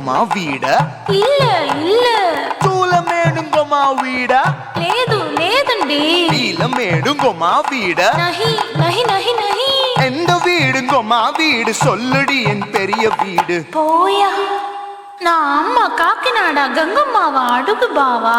మేడుంగమా వీడ இல்ல இல்ல తూల మేడుంగమా వీడ లేదు లేదండి నీల మేడుంగమా వీడ நஹி நஹி நஹி நஹி எந்த வீடுங்கம்மா வீடு சொல்லுடி என் பெரிய வீடு போயா நான் அம்மா காக்கிநாடா கங்கம்மாவா அடுகு பாவா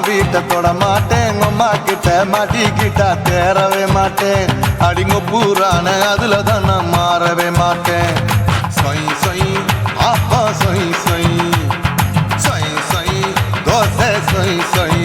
வீட்டை தொட மாட்டேன் அம்மா கிட்ட மாட்டிக்கிட்டா தேரவே மாட்டேன் அடிங்க பூரான அதுல தான் நான் மாறவே மாட்டேன் சொய் சொய் அப்பா சொய் சொய் சொய் சொய் தோசை சொய் சொய்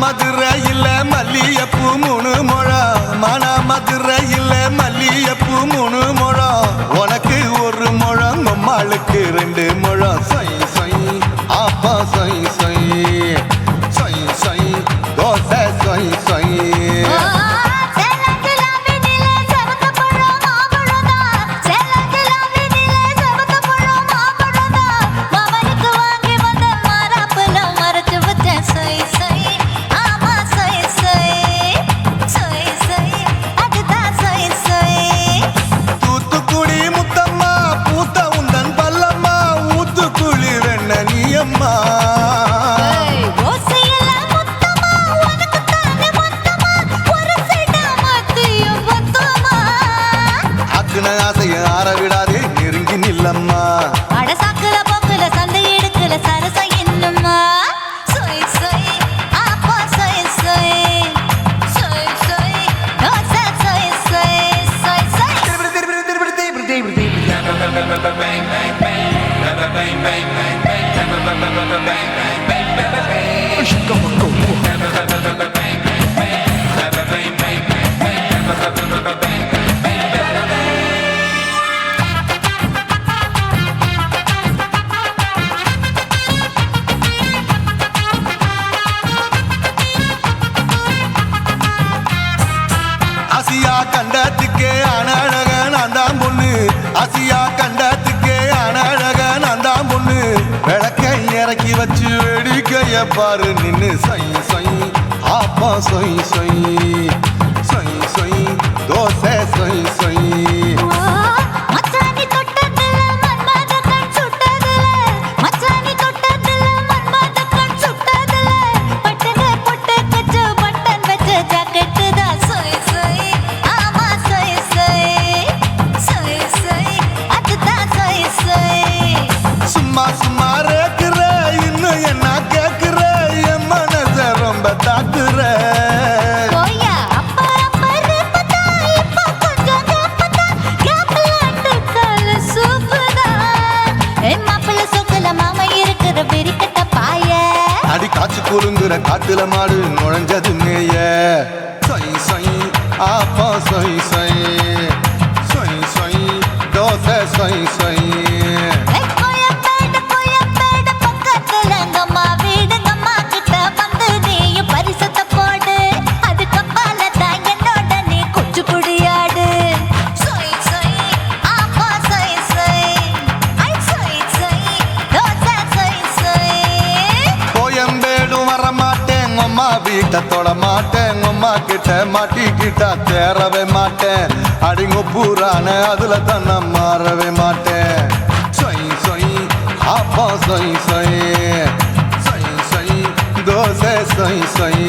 மதுரையில் மல்லியப்பூ 3 முழம் மன மதுரையில் மல்லியப்பூ 3 முழம் உனக்கு 1 முழம் அம்மாளுக்கு 2 முழம் சொய் சொய் அப்பா சொய் சொய் சொய் சொய் தோசை சொய் சொய் ஆற விடாதே நெருங்கி நில்லம்மா அடசாக்குல போக்குல சந்தை எடுக்கல சரச என்னம்மா சொய் சொய் அப்பா சொய் சொய் சொய் சொய் தோசை சொய் சொய் சொய் சொய் ஆசியா கண்டத்துக்கே அனழக நான் தான் பொண்ணு ஆசியா கண்டத்துக்கே அனழக நான் தான் பொண்ணு விளக்கை இறக்கி வச்சு வேடிக்கைய பாரு நின்னு சொய் சொய் அப்பா சொய் சொய் சொய் சொய் தோசை சொய் சொய் சும்மா சும்மா ரேக்குற இன்னும் என்ன கேக்குற என் மனச ரொம்ப தாக்குற அடி காய்ச்சி குலுங்குற காட்டுல மாடு நுழைஞ்சது மேய சொய் சொய் அப்பா சொய் சொய் சொய் சொய் தோசை சொய் சொய் வீட்டை தொட மாட்டேன் அம்மா கிட்ட மாட்டிக்கிட்டா தேரவே மாட்டேன் அடிங்க பூரான அதுல தான் நான் மாறவே மாட்டேன் சொய் சொய் அப்பா சொய் சொய் சொய் சொய் தோசை சொய் சொய்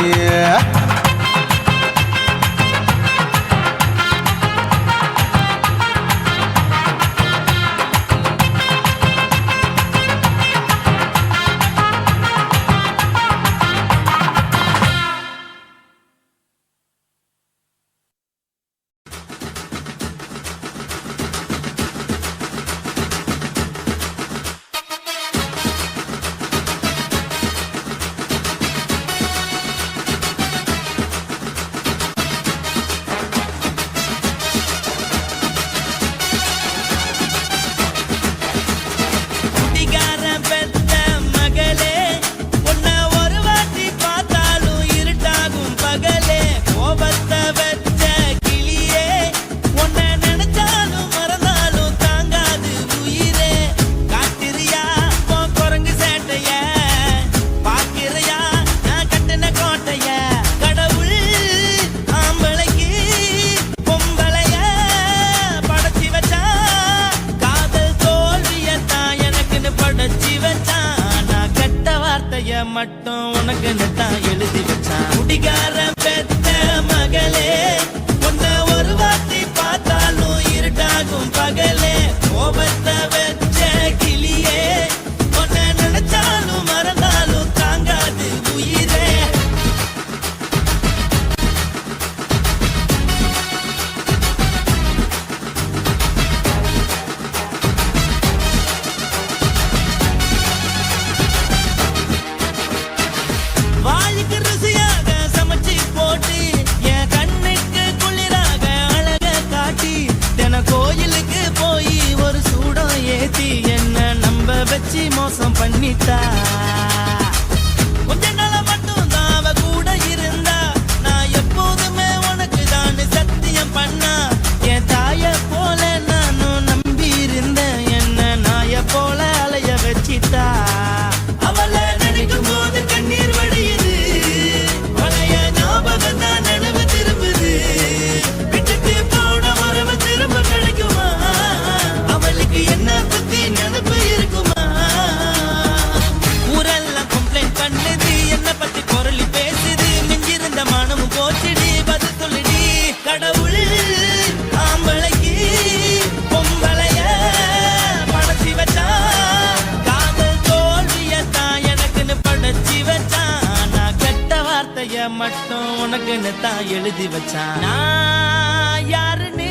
மட்டும் உனக்குன்னு தான் எழுதி வச்சான். நான் யாருன்னு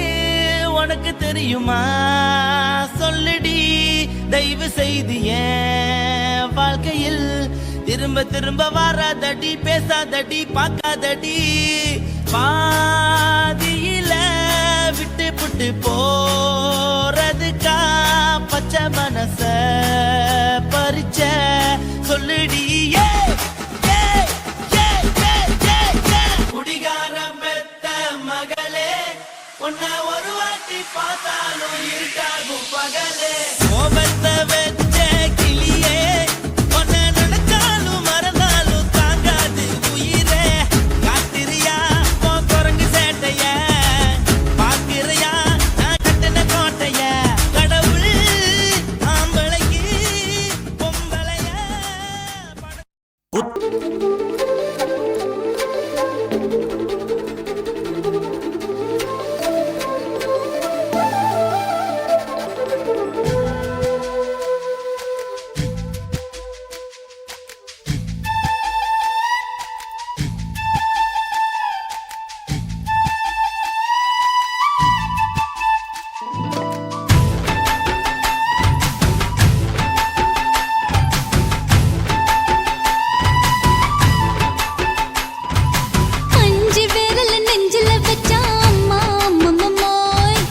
உனக்கு தெரியுமா? சொல்லுடி தயவு செய்து என் வாழ்க்கையில் திரும்ப திரும்ப வராதடி, பேசாதடி, பார்க்காதடி. பாதியில விட்டு புட்டு போறதுக்கா பச்சை மனச பறிச்ச சொல்லுடி. குடிகாரம் பெத்த மகளே, உன்னை ஒரு வாட்டி பார்த்தாலும் இருக்காகும் பகலே. கோபத்தை வச்ச கிளியே, உன்னை நினைச்சாலும் மறந்தாலும் தாங்காது உயிரே. காத்திரியா உன் குரங்கு சேட்டைய, பாக்கிறையா நான் கட்டின கோட்டைய. கடவுள் ஆம்பளைக்கு பொம்பளைய அஞ்சு விரல நெஞ்சில வச்சா அம்மா அம்மம்மோய்,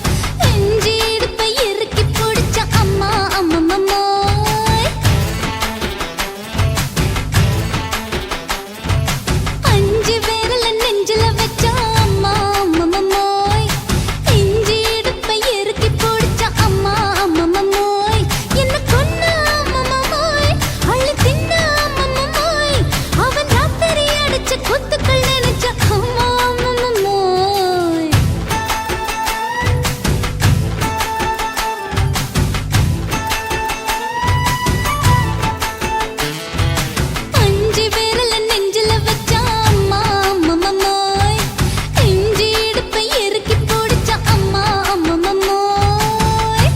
நெஞ்சு இடுப்பை இறுக்கி பிடிச்ச அம்மா அம்மம்மோய். அஞ்சு விரல நெஞ்சில வச்சா அம்மா அம்மம்மோய், நெஞ்சு இடுப்பை இறுக்கி பிடிச்ச அம்மா அம்மம்மோய். என்ன கொன்ன அம்மம்மோய், அள்ளி தின்ன அம்மம்மோய், அவன் ராத்திரி அடிச்ச குத்துக்கள் நினைச்ச அம்மா அம்மம்மோய். அஞ்சு விரல நெஞ்சில வச்சா அம்மா அம்மம்மோய், நெஞ்சு இடுப்பை இறுக்கி பிடிச்ச அம்மா அம்மம்மோய்.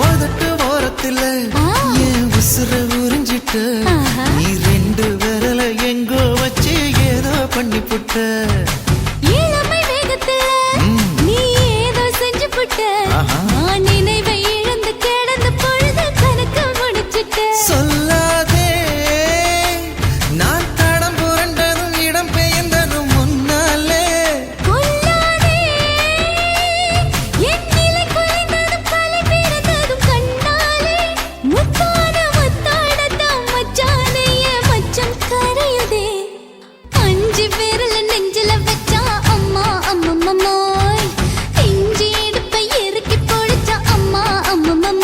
உதட்டு ஓரத்துல என் உசுர உறிஞ்சிட்ட. ஆஹா. நீ ரெண்டு விரல எங்கோ வச்சு ஏதோ பண்ணி புட்ட. இளமை வேகத்துல நீ ஏதோ செஞ்சு புட்ட. ஆஹா. நான் நினைவை இழந்து கிடந்த பொழுது கணக்கு முடிச்சிட்ட. சொல்லாதே நான் தடம் புரண்டதும் இடம் பெயர்ந்ததும் முன்னாலே. கொல்லாதே என் நிலை குறைந்ததும் கலை பிறந்ததும் கண்ணாலே. முத்தான முத்தாடத்தான் மச்சானைய மச்சம் கரையுதே. அஞ்சு விரல நெஞ்சில வச்சா அம்மா அம்மம்மோய், நெஞ்சு இடுப்பை இறுக்கி பிடிச்ச அம்மா அம்மம்மோய்.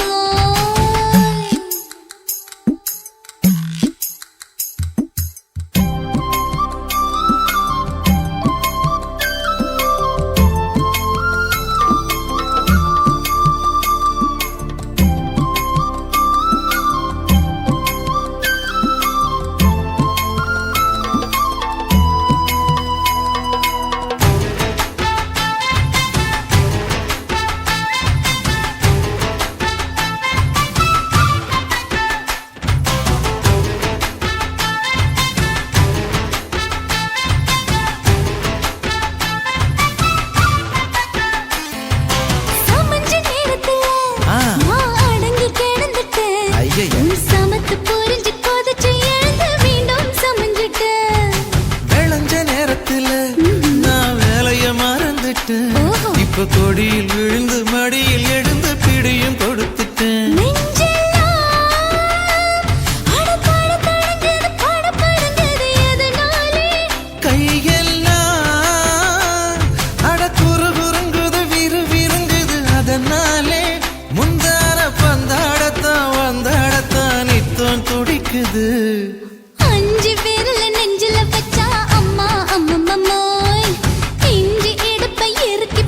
சமஞ்ச நேரத்துல ஆ. நான் அடங்கி கிடந்துட்டேன். ஐயைய. உன் சமத்து புரிஞ்சு கொதிச்சு எழுந்து மீண்டும் சமஞ்சிட்டேன். விளைஞ்ச நேரத்துல நான் வேலைய மறந்துட்டேன். ஓஹோ. இப்ப கொடியில் விழுந்து மடியில் எழுந்து பிடியும் கொடுத்துட்டேன். நெஞ்செல்லாம் அடப்பாட தடஞ்சது படபடஞ்சது எதனாலே? கையெல்லாம் அட குறு குறுங்குது விறு விருங்குது அதனாலே. முந்தார பந்தாடத்தான் வந்தாடத்தான் நித்தம் துடிக்குது. அஞ்சு விரல நெஞ்சில வச்சா அம்மா அம்மம்மோய், நெஞ்சு இடுப்பை இறுக்கி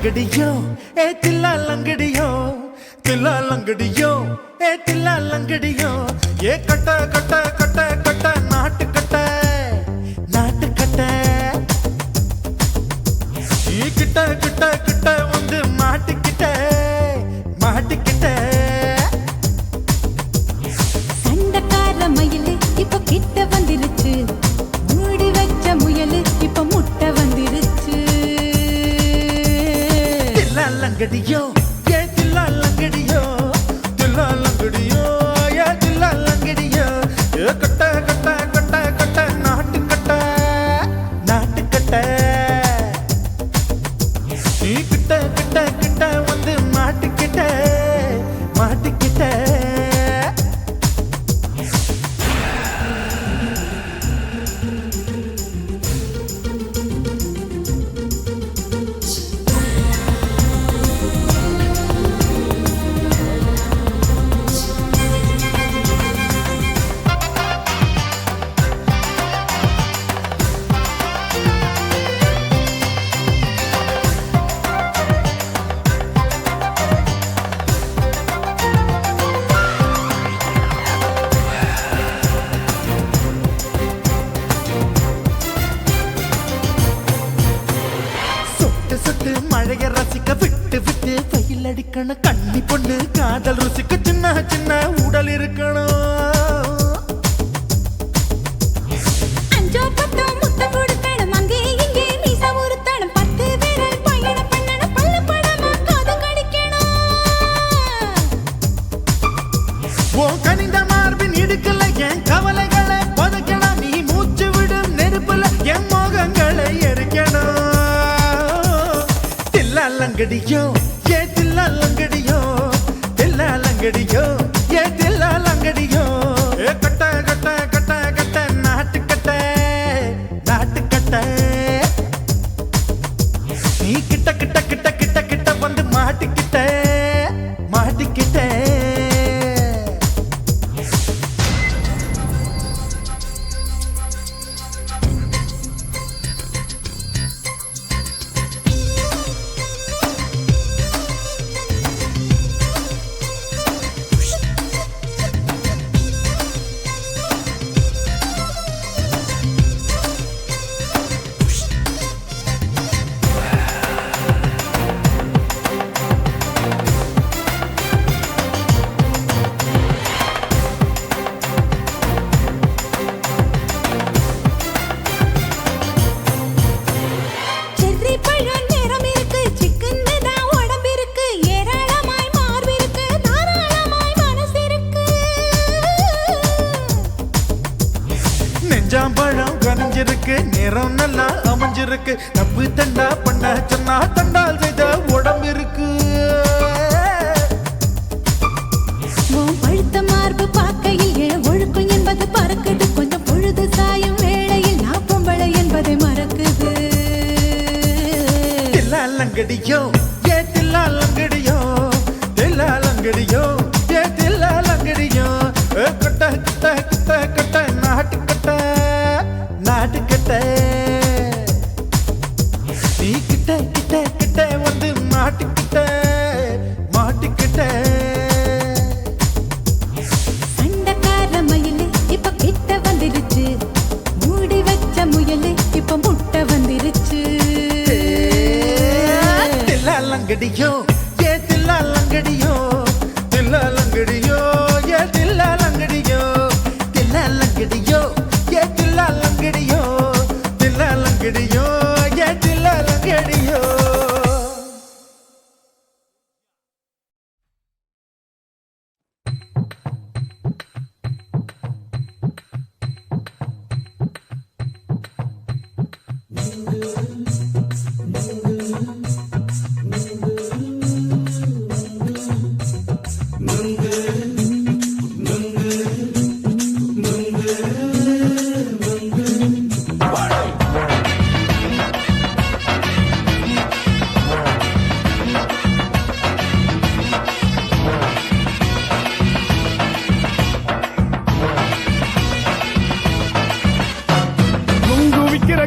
லங்கடியோ ஏ தில்லா லங்கடியோ தில்லா லங்கடியோ ஏ தில்லா லங்கடியோ ஏ கட்ட கட்ட கட்ட கட்ட நாட்டு கட்ட நாட்டு கட்ட நீ கிட்ட கிட்ட கிட்ட வந்து மாட்டிக்கிட்ட மாட்டிக்கிட்ட சண்டக்கார மயிலு இப்ப கிட்ட வந்துருச்சு மூடி வச்ச முயலு இப்ப முட்டை வந்துருச்சு தில்லா லங்கடியோ ஏ தில்லா லங்கடியோ தில்லா லங்கடியோ ஏ தில்லா லங்கடியோ ஏ கட்ட கட்ட கட்ட கட்ட நாட்டு கட்ட நாட்டு கட்ட நீ கிட்ட கிட்ட கிட்ட வந்து மாட்டிக்கிட்ட மாட்டிக்கிட்ட சொட்டு மழைய ரசிக்க விட்டு விட்டு வெயில் அடிக்கணும் கண்ணி பொண்ணு காதல் ருசிக்க சின்ன சின்ன உடல் இருக்கணும் அஞ்சோ பத்தோ முட்டை கொடுக்கணும் அங்கே இங்கே மீச உருத்தணும் 10 விரல் பயணம் பண்ணணும் பல்ல படமா காது கடிக்கணும் ஓ கனிந்த மார்பின் இடுக்கல என் கவலைகளை பதுக்கணும் நீ மூச்சு விடும் நெருப்புல என் மோகங்களை எரிக்கணும் தில்லா லங்கடியோ ஏ தில்லா லங்கடியோ தில்லா லங்கடியோ ஏ தில்லா லங்கடியோ ஏ கட்ட கட்ட கட்ட கட்ட நாட்டு கட்ட நாட்டு கட்ட நீ கிட்ட கிட்ட கிட்ட கிட்ட கிட்ட வந்து மாட்டிக்கிட்ட மாட்டிக்கிட்ட செர்ரி பழம் நிறம் இருக்கு சிக்கன்னு தான் உடம்பு இருக்கு ஏராளமாய் மார்பு இருக்கு தாராளமாய் மனசு இருக்கு நெஞ்சாம்பழம் கனிஞ்சிருக்கு நிறம் நல்லா அமைஞ்சிருக்கு தப்பு தண்டா பண்ண சொன்னா தண்டால் செய்த உடம்பு இருக்கு உன் பழுத்த மார்பு பார்க்கையில் என் ஒழுக்கம் என்பது பறக்குது கொஞ்சம் பொழுது சாயும் வேளையில் நான் பொம்பளை என்பதை மறக்குது தில்லா லங்கடியோ ஏ தில்லா லங்கடியோ தில்லா லங்கடியோ ஏ தில்லா லங்கடியோ ஏ கட்ட கட்ட கட்ட கட்ட நாட்டு கட்ட நாட்டு கட்ட நீ கிட்ட கிட்ட கிட்ட வந்து மாட்டிக்கிட்ட மாட்டிக்கிட்ட சண்டக்கார மயிலு இப்ப கிட்ட வந்துருச்சு மூடி வச்ச முயலு இப்ப முட்டை வந்துருச்சு தில்லா லங்கடியோ ஏ தில்லா லங்கடியோ தில்லா லங்கடியோ ஏ தில்லா லங்கடியோ தில்லா லங்கடியோ ஏ தில்லா லங்கடியோ தில்லா லங்கடியோ ஏ தில்லா லங்கடியோ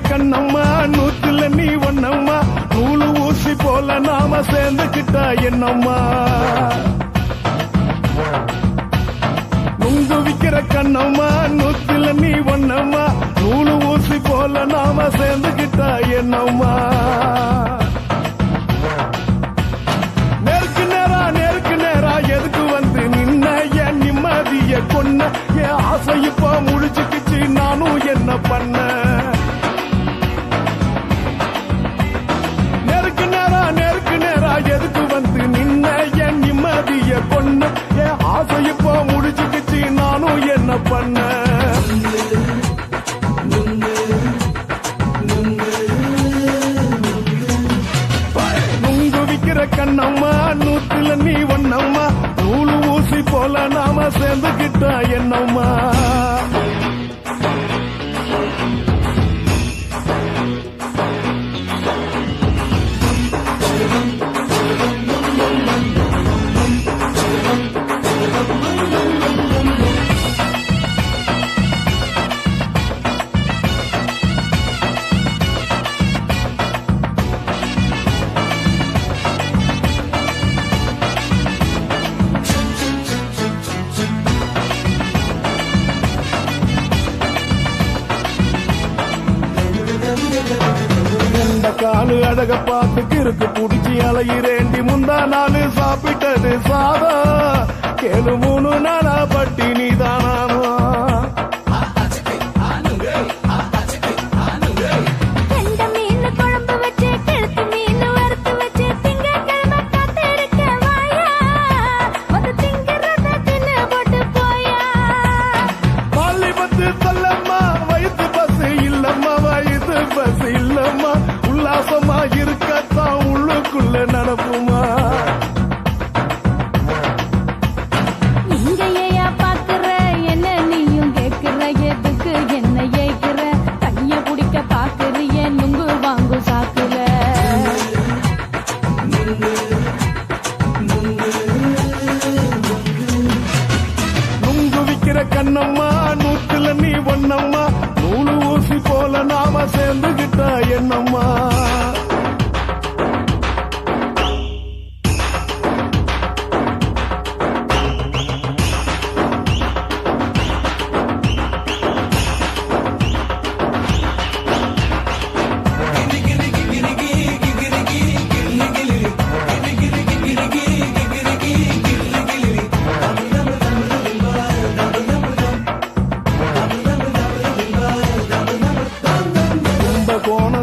கண்ணம்மா நூத்துல நீ ஒன்னம்மா நூலு ஊசி போல போல நாம சேர்ந்துக்கிட்டா என்னம்மா நுங்கு விக்கிற கண்ணம்மா நூத்துல நீ ஒன்னம்மா நூலு ஊசி போல நாம சேர்ந்துக்கிட்டா என்னம்மா நேருக்கு நேரா எதுக்கு வந்து நின்ன என் நிம்மதிய கொன்ன என் ஆசை இப்ப முடிச்சுக்கிச்சு நானும் என்ன பண்ண நேருக்கு நேரா எதுக்கு வந்து நின்ன என் நிம்மதிய கொன்ன என் ஆசை இப்ப முடிச்சுக்கிச்சு நானும் என்ன பண்ண நுங்கு விக்கிற கண்ணம்மா நூத்துல நீ ஒன்னம்மா நூலு ஊசி போல நாம சேர்ந்துக்கிட்டா என்னம்மா காலு அழக பார்த்து கிறுக்கு புடிச்சி அலையிறேண்டி முந்தா நாலு சாப்பிட்டது சாதா கேளு 3 நாளா பட்டினி தானாமா உல்லாசமா இருக்கத்தான் உள்ளுக்குள்ள நடப்புமா இங்கேயா பாக்குற என்ன நீயும் கேக்குற எதுக்கு என்ன ஏக்குற கைய குடிக்க பாக்குறிய நுங்கு வாங்கு சாக்குல நுங்கு விக்கிற கண்ணம்மா நூத்துல நீ ஒன்னம்மா நூலு ஊசி போல நாம சேர்ந்துகிட்டா என்னம்மா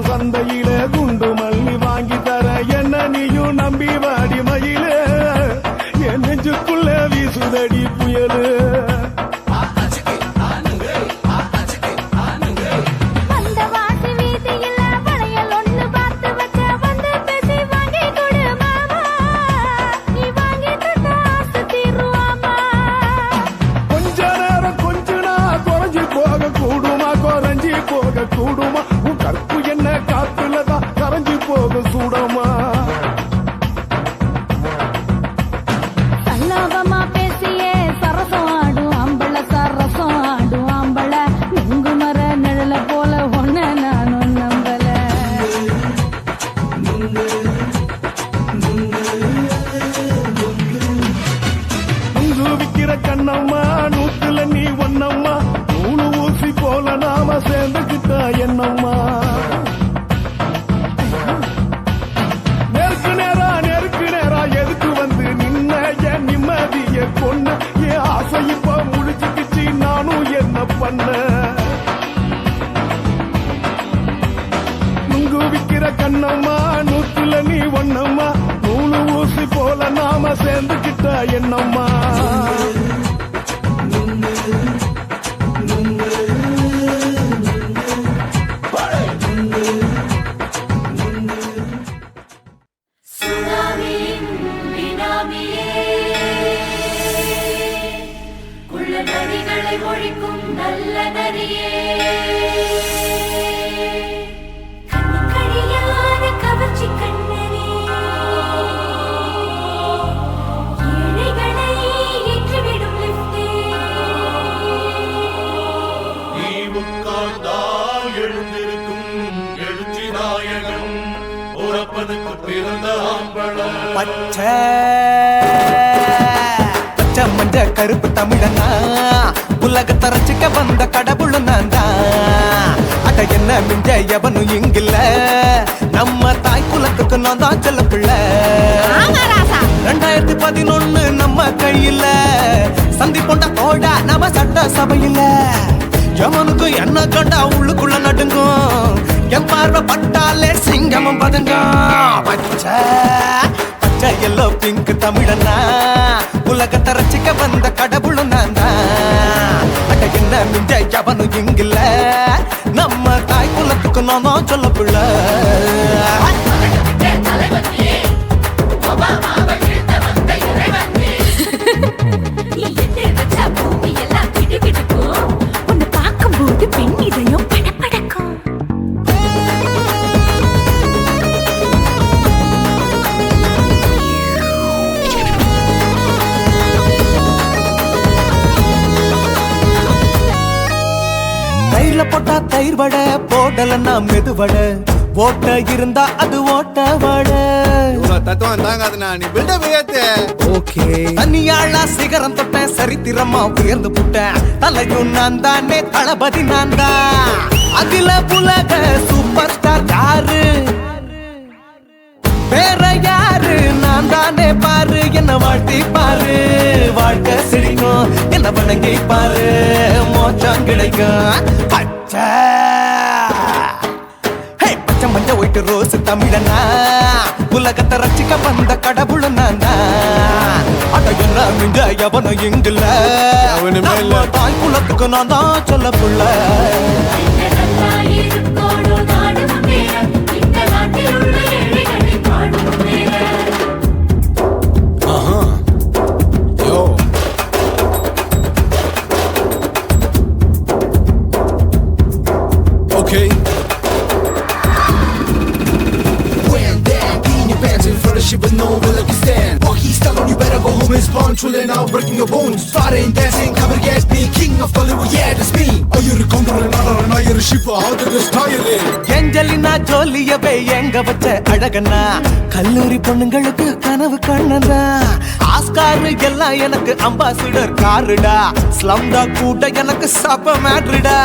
சந்தையில குண்டு மல்லி வாங்கி தர என்ன நீயும் நம்பி வாடி மயில என் நெஞ்சுக்குள்ள வீசுதடி புயலு கொஞ்ச நேரம் கொஞ்சனா குறைஞ்சி போக கூடுமா குறைஞ்சி போக கூடுமா உன் கற்பு என்ன காத்துலதான் கரைஞ்சி போக சூடமா சல்லாபமா பேசியே சரசம் ஆடும் அம்பள சரசம் ஆடும் அம்பள நுங்கு மர நிழல போல ஒன்ன நானும் நம்பல நுங்கு விக்கிற கண்ணம்மா நூத்துல நீ ஒன்னம்மா நூலு ஊசி போல நாம சேர்ந்துக்கிட்டா என்னம்மா நேருக்கு நேரா எதுக்கு வந்து நின்ன என் நிம்மதிய கொன்ன என் ஆசை இப்ப முடிச்சுக்கிச்சு நானும் என்ன பண்ண நுங்கு விக்கிற கண்ணம்மா நூத்துல நீ ஒன்னம்மா நூலு ஊசி போல நாம சேர்ந்துக்கிட்டா என்னம்மா ஒழிக்கும் நல்ல நரியே கவர்ச்சி கண்ணனே ஏழைகளை ஏற்றிவிடும் லிப்டே நீ உட்கார்ந்தால் எழுந்திருக்கும் எழுச்சி நாயகன் அப்பனுக்கு பிறந்த ஆம்பளை பச்சை பச்சை மஞ்ச கருப்பு தமிழனா உலகத்தை ரசிக்க வந்த கடவுள் நான் தான். அட என்ன மிஞ்ச எவனும் இங்கில்ல, நம்ம தாய் குலத்துக்கு நான் தான் செல்ல பிள்ளை. 2011 நம்ம கையில சந்தி போண்ட தோட நம்ம சட்ட சபையில. எவனுக்கு என்ன கண்டா உள்ளுக்குள்ள நடுங்கும், என் பார்வை பட்டாலே சிங்கமும் பதுங்கும். பச்சை பச்சை எல்லோ பிங்க் தமிழனா உலகத்தை ரசிக்க வந்த கடவுள் நான் தான். அட என்ன மிஞ்ச எவனும் இங்கில்ல, நம்ம தாய் குலத்துக்கு நான் தான் சொல்ல பிள்ளை. உன்னை பார்க்கும்போது பெண் இதயம் படபடக்கும். தயிர்ல போட்டா தயிர் வடை, போடலன்னா மெது வடை, ஓட்ட இருந்தா அது ஓட்ட வடை. தத்துவம் தாங்காதுண்ணா, நீ பில்டப் ஏத்து. ஓகே தனியாளா சிகரம் தொட்டேன், சரித்திரமா உயர்ந்து புட்டேன். தலையும் நான் தானே, தளபதி நான் தான். அகில உலக சூப்பர் ஸ்டார் யாரு, வேற யாரு, நான் தானே பாரு. என்ன வாழ்த்தி பாரு, வாழ்க்கை சிரிக்கும். என்ன வணங்கி பாரு, மோச்சம் கிடைக்கும். பச்சை பச்சை மஞ்ச ஒயிட்டு ரோஸ் தமிழனா உலகத்தை ரசிக்க வந்த கடவுள் நான் தான். அட என்ன மிஞ்ச எவனும் இங்கில்ல, நம்ம தாய் குலத்துக்கு நான் தான் சொல்ல புள்ள. Okay. Shit with no will like you stand. Walkie style on you better go home and spawn. Chillin' out, breaking your bones. Fighting, dancing, cover gas, be king of Bollywood, yeah, that's me. Oh, you're a condor and not you're a ship. How did this tire it? Angelina ஜோலியவே எங்க வச்ச அழகனா, கல்லூரி பொண்ணுங்களுக்கு கனவு கண்ணனா. Oscar எல்லாம் எனக்கு ambassador காருடா, ஸ்லம்டா கூட எனக்கு சப்ப மேட்ருடா.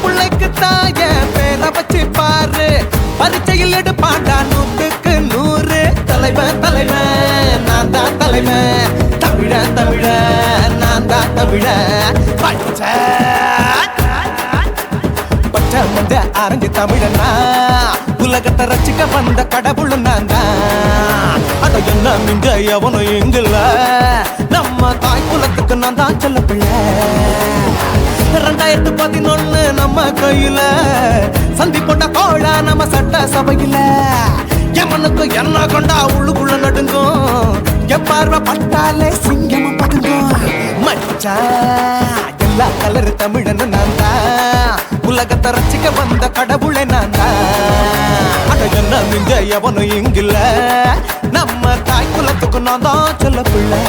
பிள்ளைக்கு தாய பேரை வச்சு பாரு, பரீட்சையில் எடுப்பாண்டா 100க்கு 100. தலைவன் தலைவன் நான் தான் தலைவன், தமிழன் தமிழன் நான் தான் தமிழன். பச்சை பச்சை மஞ்ச ஆரஞ்சு தமிழனா உலகத்தை ரசிக்க வந்த கடவுள் நான் தான். அட என்ன மிஞ்ச எவனும் இங்கில்ல, நம்ம தாய் குலத்துக்கு நான் தான் சொல்ல பிள்ளை. 2011 நம்ம கையில சந்தி போட்ட கோழ நம்ம சட்ட சபையில. எமனுக்கு என்ன கொண்டா உள்ளுக்குள்ள நடுங்கும், என் பார்வை பட்டாலே சிங்கமும் பதுங்கும். மச்சான் எல்லா கலர் தமிழன் நான் தான், உலகத்தை ரசிக்க வந்த கடவுளை நான் தான். அட என்ன மிஞ்ச எவனும் இங்கில்ல, நம்ம தாய் குலத்துக்கு நான் தான் சொல்ல பிள்ளை.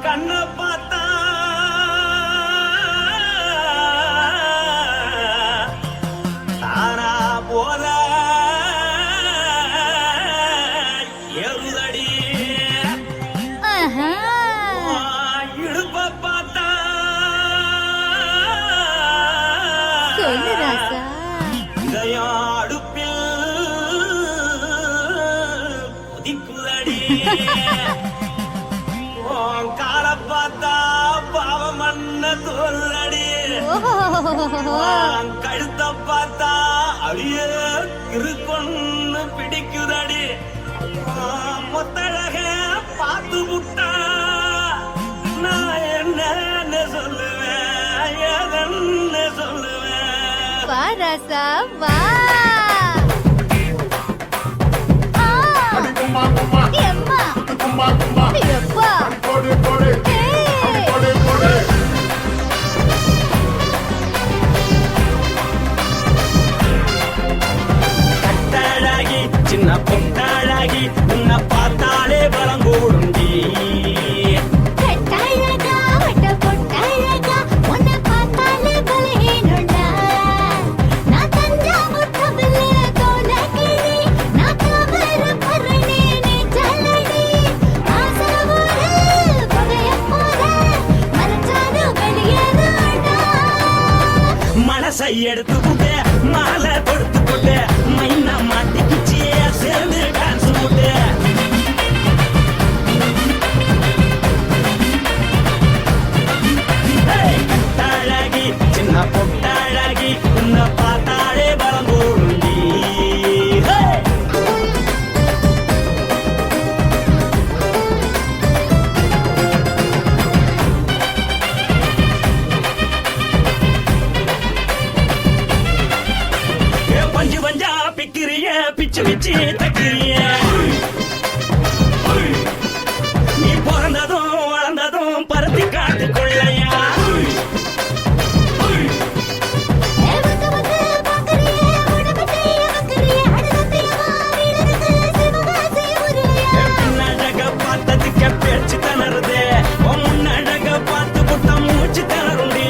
கண்ண பார்த்தா தானா போல எருதடி, இடுப்ப பார்த்தா இதயம் அடுப்பில் உதிக்குதடி. கால பார்த்தா பாவம் மண்ண தோல்றடி, கழுத்த பார்த்தா அடியே இருக்குன்னு பிடிக்குதடி. மொத்தழக பார்த்து விட்டா நான் என்ன சொல்லுவேன், எதன்னு சொல்லுவேன். வாராசா வா. கும்மா கும்மா எம்மா கும்மா கும்மா எப்பா போடு போடு ஏய் சின்ன பொட்டாழகி உன்னை பார்த்தாலே பலங்கூடுண்டி கட்டழகா வட்ட பொட்டழகா உன்னை பார்த்தாலே பலஹீனண்டா நான் தஞ்சாவூர் தவிலே தோலகிரி நான் காவர பரணி நீ ஜல்லடி ஆசவூரு பகைய போல மறைச்சாலும் வெளியேறாடா மனசை எடுத்து புட்டு மாலை கொடுத்து புட்டு மைனா மாட்டிக்கிச்சு சேர்ந்து டான்ஸ் போட்டு கட்டாழகி சின்ன பொட்டாழகி உன்னை பார்த்தாலே பலம் கூடுண்டி பஞ்சு பஞ்சா பிக்கிறிய பிச்சு பிச்சு தக்கிறிய நீ பிறந்ததும் வளர்ந்ததும் பருத்தி காட்டு கொள்ளையா வந்து வந்து பாக்கறியே உடம்பத்தைய வக்கறியே அடுத்தத்தையவா வீரருக்கு சிவகாசி உருவியா பின்னழக பார்த்ததுக்கு பேச்சு தளருது முன்னழக பார்த்து புட்ட மூச்சு தளருண்டி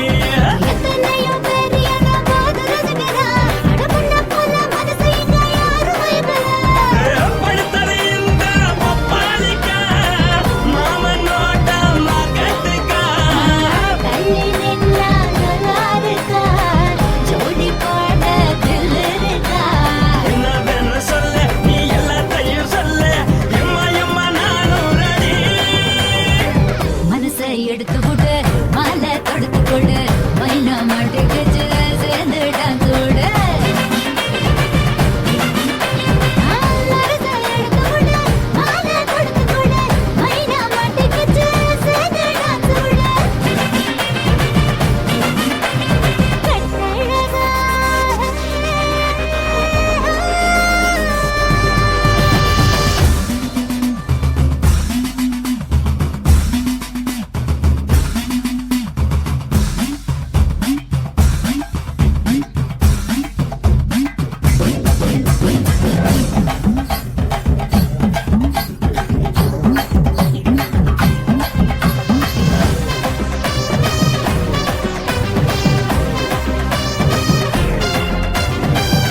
எத்தனையோ பேர் என்ன போது ரசிக்கிறா அடமுன்ன போல மனசை இங்க யாரும் வைக்கல படுத்தது இந்த பப்பாளிக்கா மாமன் நோட்ட மகட்டுக்கா கண்ணி நின்னா நல்லாருக்கா ஜோடி பாட தில்லிருக்கா என்னவென்னு சொல்ல நீ எல்லாத்தையும் சொல்ல எம்மா எம்மா நானும் ரெடி மனசை எடுத்து கொடு மாலை தொடுத்து கொடு மைனா மாட்டுக்கு சேர்ந்து டான்ஸ் ஓடு மனசை எடுத்து கொடு மாலை தொடுத்து கொடு மைனா மாட்டுக்கு சேர்ந்து டான்ஸ் ஓடு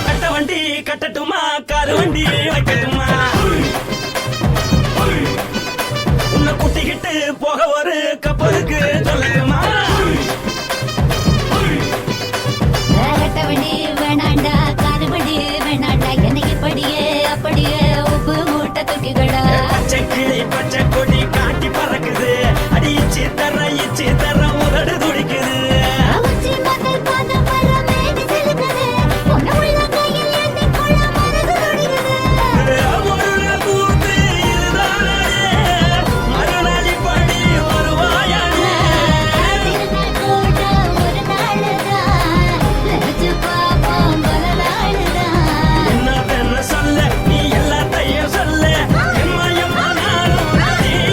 கட்ட வண்டி கட்டட்டுமா காரு வண்டி வைக்கட்டுமா உன்னை கூட்டிக்கிட்டு போக ஒரு கப்பலுக்கு சொல்லட்டுமா வேகட்டவண்டி வேணாண்டா காதுபடி வேணாண்டா என்னைக்கு படியே அப்படியே உப்பு மூட்டை தூக்கிக்கடா பச்சை கிளி பச்சை கொடி காட்டி பறக்குது அடிச்சு தர உதடு துடிக்குது உச்சி மதல் பாதம் வர மேடி செலுக்குது பொண்ணு உள்ள கையில் ஏந்தி கொள்ள மனசு துடிக்குது ஒரு நாள் கூத்து இதுதானே மறுநாள் படி வருவாயானே திருநாள் கூட ஒரு நாளுதான் நினைச்சு பாப்போம் பல நாளுதான் என்ன சொல்ல நீ எல்லாத்தையும் சொல்ல எம்மா எம்மா நானும் ready.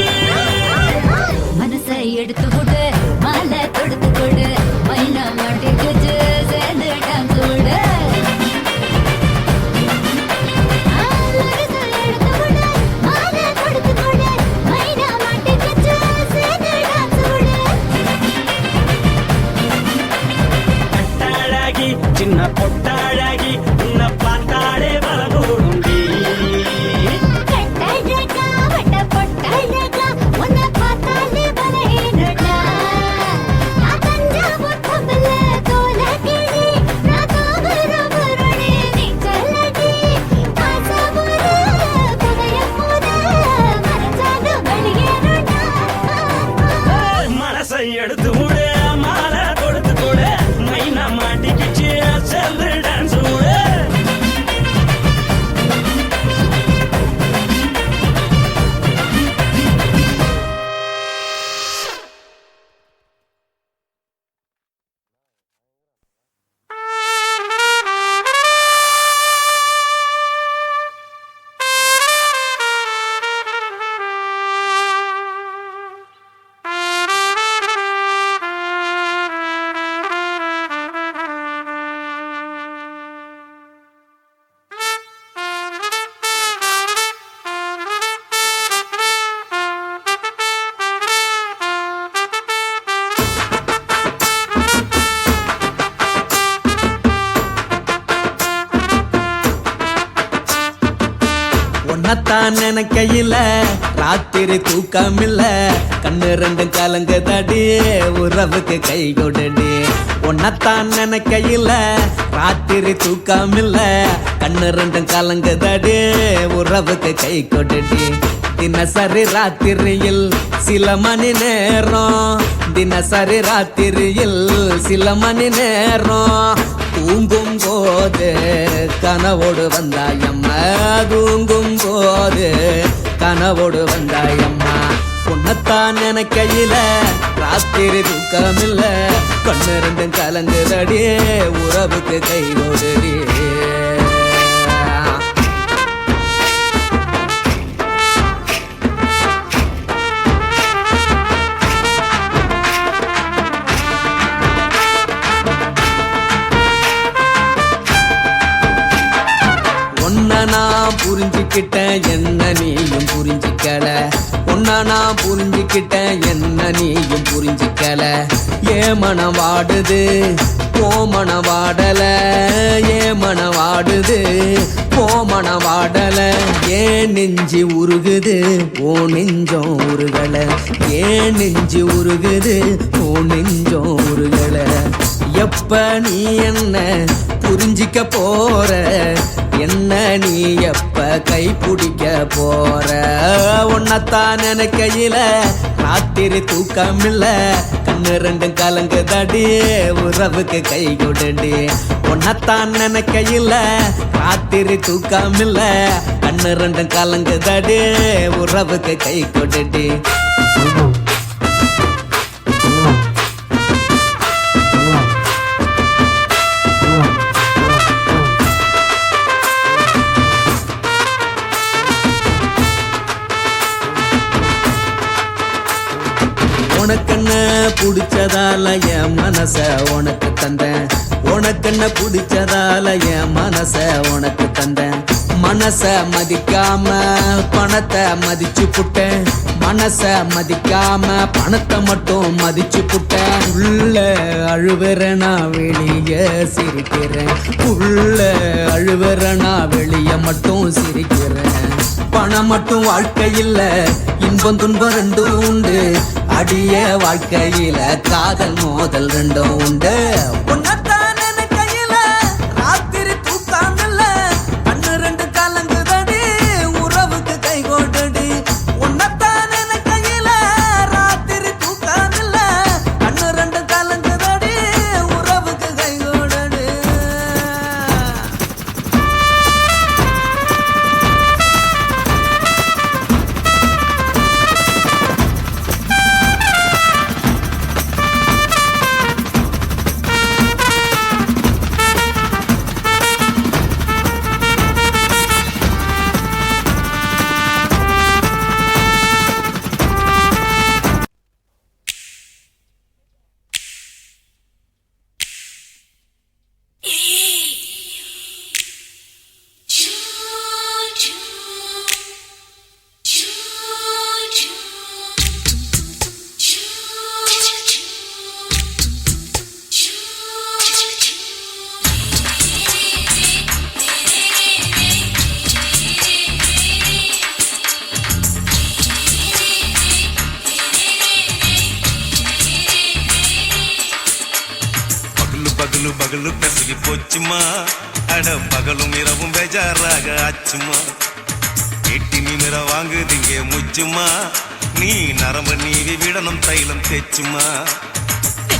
உன்னத்தான் நினைக்கையில ராத்திரி தூக்கமில்ல கண்ணு ரெண்டும் கலங்குதடி உறவுக்கு கை கொடுடி உன்னத்தான் நினைக்கையில ராத்திரி தூக்கமில்ல கண்ணு ரெண்டும் கலங்குதடி உறவுக்கு கை கொடுடி தினசரி ராத்திரியில் சில மணி நேரம் தினசரி ராத்திரியில் சில மணி நேரம் தூங்கும் போது கனவோடு வந்தாயம்மா தூங்கும் போது கனவோடு வந்தாயம்மா உன்னத்தான் நினைக்கையில ராத்திரி தூக்கமில்ல கண்ணு ரெண்டும் கலங்குதடி உறவுக்கு கை ஓடுடி நான் புரிஞ்சுக்கிட்டேன் என்ன நீயும் புரிஞ்சிக்கல உன்ன நான் புரிஞ்சுக்கிட்டேன் என்ன நீயும் புரிஞ்சிக்கல ஏன் மனம் வாடுது போ மனம் வாடல ஏன் மனம் வாடுது போ மனம் வாடல ஏன் நெஞ்சு உருகுது ஓ நெஞ்சம் உருகல ஏன் நெஞ்சு உருகுது ஓ நெஞ்சம் உருகல எப்ப நீ என்ன புரிஞ்சிக்க போற என்ன நீ எப்ப கை பிடிக்க போற உன்னத்தான் நினைக்கையில ராத்திரி தூக்கமில்ல கண்ணு ரெண்டும் கலங்குதடி உறவுக்கு கை கொடுடி உன்னத்தான் நினைக்கையில ராத்திரி தூக்கமில்ல கண்ணு ரெண்டும் கலங்குதடி உறவுக்கு கை கொடுடி உனக்கென்ன பிடிச்சதால என் மனச உனக்கு தந்தேன் உனக்கென்ன பிடிச்சதால என் மனச உனக்கு தந்தேன் மனச மதிக்காம பணத்தை மதிச்சு புட்டேன் மனச மதிக்காம பணத்தை மட்டும் மதிச்சு புட்டேன் உள்ள அழுவுற நான் வெளிய சிரிக்கிறேன் உள்ள அழுவுற நான் வெளிய மட்டும் சிரிக்கிறேன் பணம் மட்டும் வாழ்க்கையில் இன்பம் துன்பம் ரெண்டும் உண்டு அடிய வாழ்க்கையில காதல் மோதல் ரெண்டும் உண்டு உன்னத்தான் நினைக்கையில ராத்திரி தூக்காமல்ல கண்ணு ரெண்டு கலங்குதடி உறவுக்கு கை கொடுடி உன்னத்தான் நினைக்கையில ராத்திரி தூக்காமல்ல கண்ணு ரெண்டு கலங்குதடி உறவுக்கு கை கொடுடி பகலு பெருகி போச்சுமா அட பகலும் இரவும் பேஜாராக ஆச்சுமா எட்டி நிமிர வாங்குதிங்க முச்சுமா நீ நரம்பு நீவி விடணும் தைலம் தேச்சுமா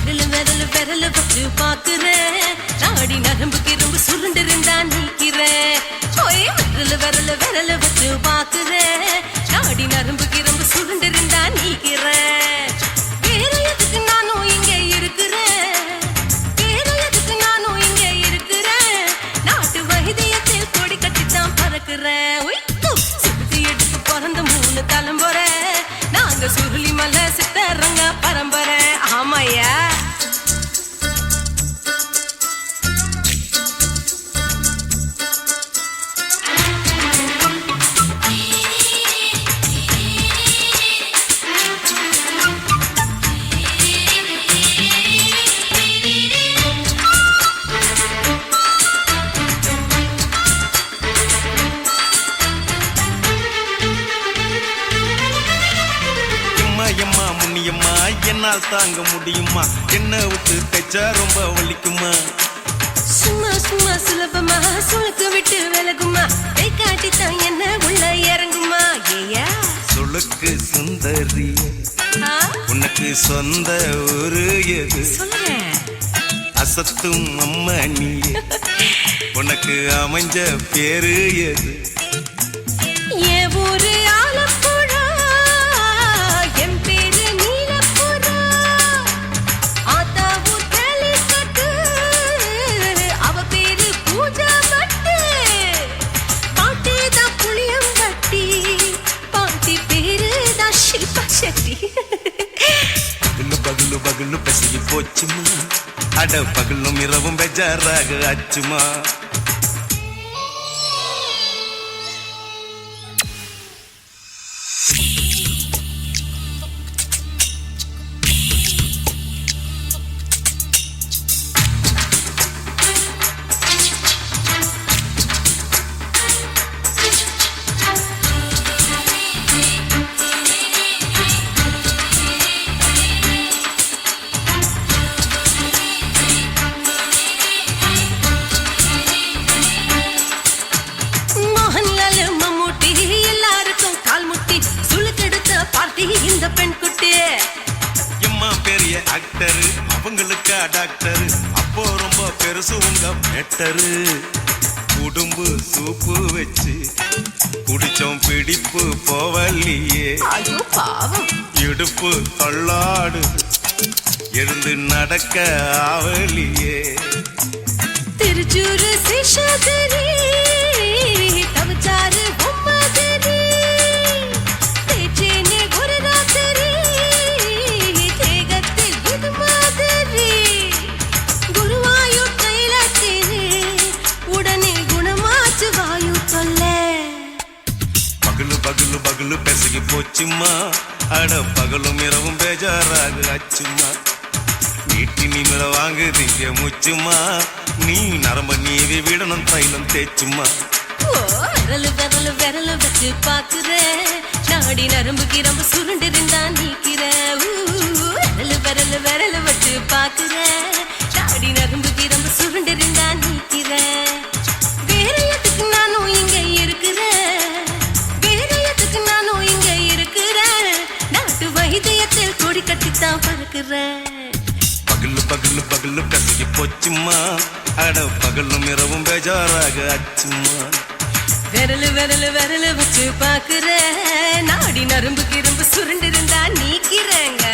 விரலு விரலு விரலு பட்டு பாக்குறேன் நாடி நரம்பு கிரும்பு சுருண்டிருந்தா நீக்கிறேன் விரலு விரலு விரலு பட்டு பாக்குறேன் நாடி நரம்பு கிரும்பு சுருண்டிருந்தா நீக்கிறேன் வேற எதுக்கு நானும் இங்க இருக்கிறேன் நாட்டு வைத்தியத்தில் கொடி கட்டித்தான் பறக்குறேன் சுத்தி எடுத்து பிறந்த 3 தலைமுறை நாங்க சுருளி மலை சித்தரங்க பரம்பரை ஆமாயா எம்மா என்னால் தாங்க முடியுமா என்ன விட்டு தைச்சா ரொம்ப வலிக்குமா சும்மா சும்மா சுலபமா சுளுக்கு விட்டு விலகுமா கை காட்டித்தான் என்ன உள்ள இறங்குமா ஏயா சுளுக்கு சுந்தரி உனக்கு சொந்த ஊரு எது சொல்றேன் அசத்தும் அம்மா நீ உனக்கு அமைஞ்ச பேரு எது என் ஊரு ஆலப்புழா என் பேரு நீலப்புறா ஆத்தாவு தெளிக்கட்டு அவ பேரு பூஜா பட்டு பாட்டி தான் புளியம் கட்டி பாட்டி பேரு தான் ஷில்பா செட்டி பகலு பகலு பகலு பசிக்கு போச்சுமா அட பகலும் இரவும் பெஜாராக ஆச்சுமா இந்த பெண் குட்டி எம்மா பெரிய ஆக்டரு அவங்களுக்கா டாக்டரு அப்போ ரொம்ப பெருசு உங்க மேட்டரு உடும்பு சூப்பு வச்சு குடிச்சோம் பிடிப்பு போவல்லையே ஐயோ பாவம் இடுப்பு தள்ளாடு எழுந்து நடக்க ஆவலியே திருச்சூரு சிஷாதிரி தவச்சாரு பொம்மதிரி தேச்சேனே ஒரு ராத்திரி தேகத்தில் இது மாதிரி குருவாயூர் தைலத்திரி உடனே குணமாச்சு வாயு சொல்ல பகலு பகலு பகலு பெசகி போச்சுமா அட பகலும் இரவும் பேஜாராக ஆச்சுமா நீட்டி நிமிர வாங்குதீங்க முச்சுமா நீ நரம்ப நீவி விடணும் தைலம் தேச்சுமா விரலு விரலு விரலு வச்சு பாக்குறேன் நாடி நரம்பு கிரம்பு சுருண்டு இருந்தா நீக்கிறேன் விரலு விரலு விரலு வச்சு பாக்குறேன் நாடி நரம்பு கிரம்பு சுருண்டு இருந்தா நீக்கிறேன் வேற எதுக்கு நானும் இங்க இருக்கிறேன் வேற எதுக்கு நானும் இங்க இருக்கிறேன் நாட்டு வைத்தியத்தில் கொடி கட்டித்தான் பறக்கிறேன் பகலு பகலு பகலு கசகி போச்சுமா அட பகலும் இரவும் பேஜாராக ஆச்சுமா விரலு விரலு விரலு வச்சு பாக்குறேன் நாடி நரம்பு கிரம்பு சுருண்டு இருந்தா நீக்கிறேங்க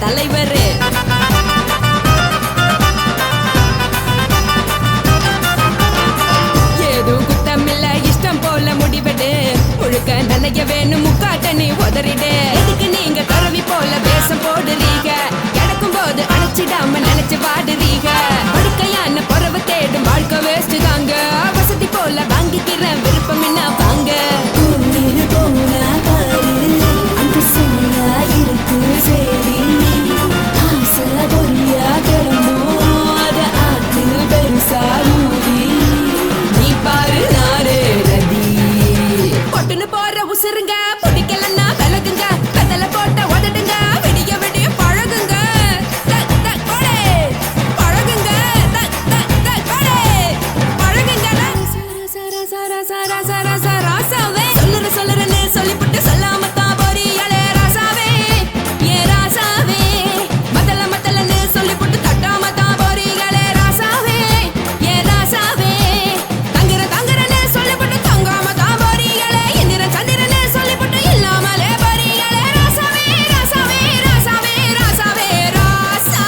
தலைவர். ஏதும் குத்தமில்ல இஷ்டம் போல முடிவெடு. முழுக்க நனைய வேணும் முக்காட்ட நீ உதறிடு. எதுக்கு நீங்க கருவி போல வேஷம் போடுறீங்க? கிடக்கும் போது அணைச்சிடாம நினைச்சு பாடுறீங்க. படுக்கையான பொறவு தேடும் வாழ்க்கை வேஸ்ட் தாங்க. வசதி போல வாங்கிக்கிறேன் விருப்பம் என்ன வாங்க. நீ பாரு நாரு நதி பொட்டுன்னு போற உசுருங்க. பிடிக்கலன்னா விலகுங்க. கதல போட்ட உதடுங்க. விடிய விடிய பழகுங்க. பழகுங்க பழகுங்க. ராசாவே சொல்லுறன்னு சொல்லிவிட்டு சொல்லாம தான் போறியாளே ராசாவே. ஏ ராசாவே மத்தலன்னு சொல்லிவிட்டு தட்டாம தான் போறீங்களே ராசாவே. ஏ ராசாவே தங்குறன்னு சொல்லிவிட்டு தங்காம தான் போறீங்களே. இந்திரன் சந்திரன்னு சொல்லிவிட்டு இல்லாமலே போறீங்களே ராசாவே. ராசாவே ராசாவே ராசாவே ராசா.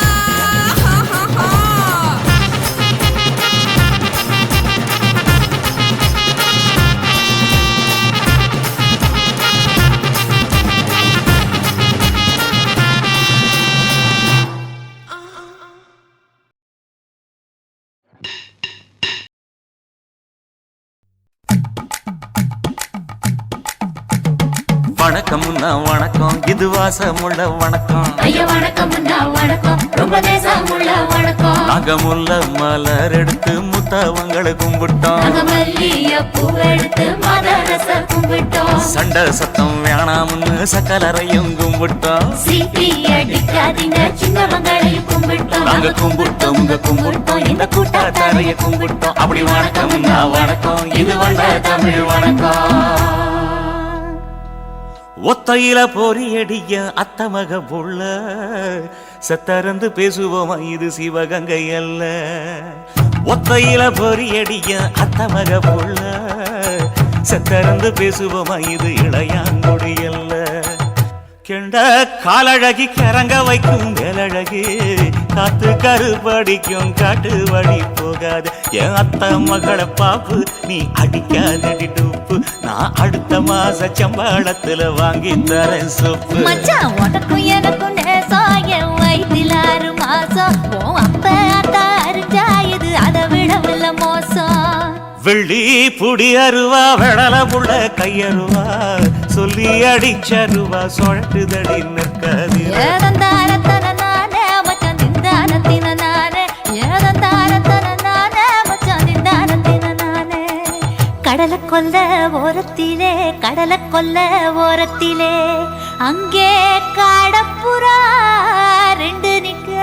வணக்கம்னா வணக்கம், இது வாசமுள்ள வணக்கம். ஐயா வணக்கம் வணக்கம், ரொம்ப தேசமுள்ள வணக்கம். நாங்க முல்ல மலர் எடுத்து முத்தவங்களை கும்பிட்டோம். நாங்க மல்லிய பூவெடுத்து மதரச கும்பிட்டோம். சண்டை சத்தம் வேணாம்னு சக்கலரையும் கும்பிட்டோம். சீட்டி அடிக்காதீங்க சின்னவங்களையும் கும்பிட்டோம். நாங்க கும்பிட்டோம் கும்பிட்டோம் இந்த கூட்டாத்தாரைய கும்பிட்டோம். அப்படி வணக்கம்னா வணக்கம், இது வந்த தமிழ் வணக்கம். ஒத்தையில பொறியடிய அத்தமக புள்ள சத்தரந்து பேசுவோமா இது சிவகங்கை அல்ல. ஒத்தையில பொறியடிய அத்தமக புள்ள சத்தரந்து பேசுவோமா இது இளையாங்குடி அல்ல. கெண்ட காலழகி கரங்க வைக்கும் வேலழகி காத்து கருப்படிக்கும் காட்டு வழி போகாது. என் அத்த மகளை பாப்பு நீ அடிக்காதடி டூப்பு. நான் அடுத்த மாச சம்பளத்துல வாங்கி தரேன் சோப்பு. மச்சான் உனக்கும் எனக்கும் நேசம் என் வயிற்றில் 6 மாசம். உன் அப்ப அத்தா அரிஞ்சா இது அதை விடவில்லை மோசம். வெள்ளி புடி அருவா வெடல புள்ள கையருவா சொல்லி அடிச்சருவா சொழட்டுதடி நிற்காது. ஏதந்தாரத்தன நானே மச்சான் திந்தானத்தின நானே. ஏதந்தாரத்தன நானே மச்சான் திந்தானத்தின நானே. கடலை கொல்ல ஓரத்திலே கடலை கொல்ல ஓரத்திலே அங்கே காடப்புறா 2 நிக்க.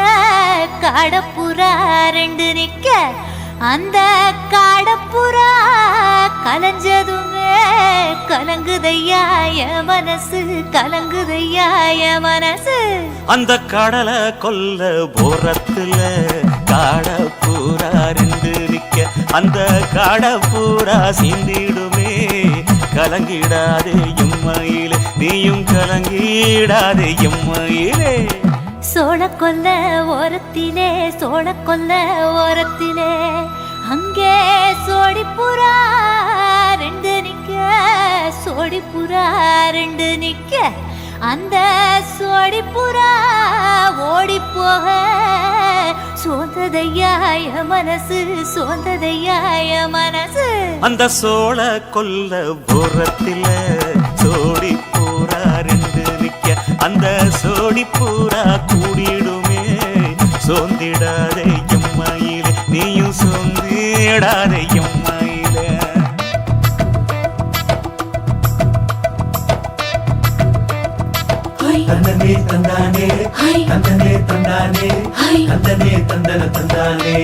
காடப்புறா 2 நிக்க. அந்த காடப்புறா கலஞ்சதுமே கலங்குதையா என் மனசு. கலங்குதையா என் மனசு. அந்த கடலை கொல்ல போரத்துல காடப்பூரா 2 நிக்க. அந்த காடப்பூரா சிந்திடுமே கலங்கிடாதே எம்மையிலே. நீயும் கலங்கிடாதே எம்மையிலே. சோழக்கொல்ல ஓரத்திலே சோழக்கொல்ல ஓரத்திலே அங்கே சோடிப்புறா 2 நிக்க. சோடிப்புறா 2 நிக்க. அந்த சோடிப்புறா ஓடி போக சோந்ததையாய மனசு. சோந்ததையாய மனசு. அந்த சோழ கொல்ல போரத்தில சோடி பூரா 2 நிக்க. அந்த சோடி பூரா கூடிடுமே சோந்திடாதே எம்மையிலே. நீயும் சோந்திடாதே எம்மையிலே. தந்தனே தந்தானே தந்தனே தந்தானே தந்தனே தந்தன தந்தானே.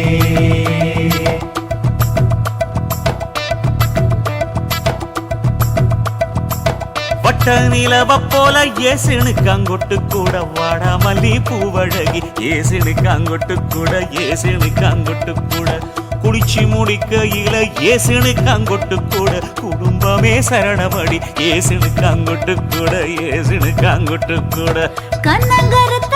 வட்ட நிலவ போல ஏசினுக்காங்கொட்டு கூட வாடா மல்லி பூவழகி. ஏசினுக்காங்கொட்டு கூட ஏசினுக்காங்கொட்டு கூட குளிச்சு முடிக்கையில ஏசினுக்காங்கொட்டு கூட குடும்பமே சரணபடி. ஏசினுக்காங்கொட்டு கூட ஏசினுக்காங்கொட்டு கூட கண்ணங்கருத்த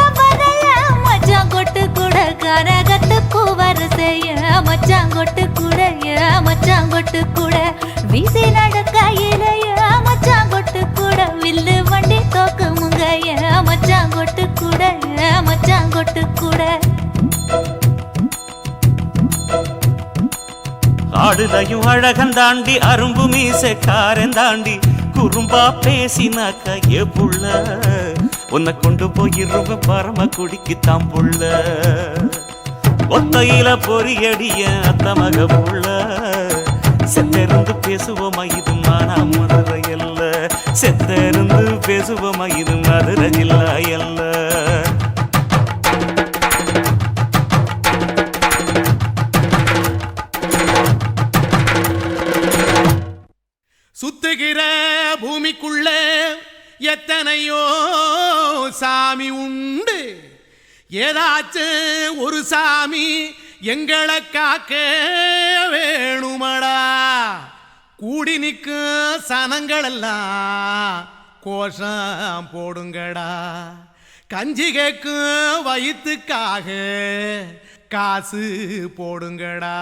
கரகத்து பூவரசைய மச்சாங்கொட்டு கூட மச்சாங்கொட்டு கூட வீசி நடக்கையிலைய மச்சாங்கொட்டு கூட வில்லு வண்டி தோக்கு முங்கைய மச்சாங்கொட்டு கூட மச்சாங்கொட்டு கூட ஆடுலையும் அழகந்தாண்டி அரும்பு மீசக்காரன் தாண்டி குறும்பா பேசினாக்க ஏ புள்ள உன்னை கொண்டு போயிருவ பரம குடிக்கு தாம்புள்ள ஒத்தையில பொறியடிய அத்த மக புள்ள செத்திருந்து பேசுவோமா இது மானா மதுரை அல்ல செத்திருந்து பேசுவோமா இது மதுரை ஜில்லா அல்ல சுத்துகிற பூமிக்குள்ள எத்தனையோ சாமி உண்டு ஏதாச்சும் ஒரு சாமி எங்களை காக்க வேணுமடா கூடி நிற்கும் சனங்களெல்லாம் கோஷம் போடுங்கடா கஞ்சி கேக்கும் வயிற்றுக்காக காசு போடுங்கடா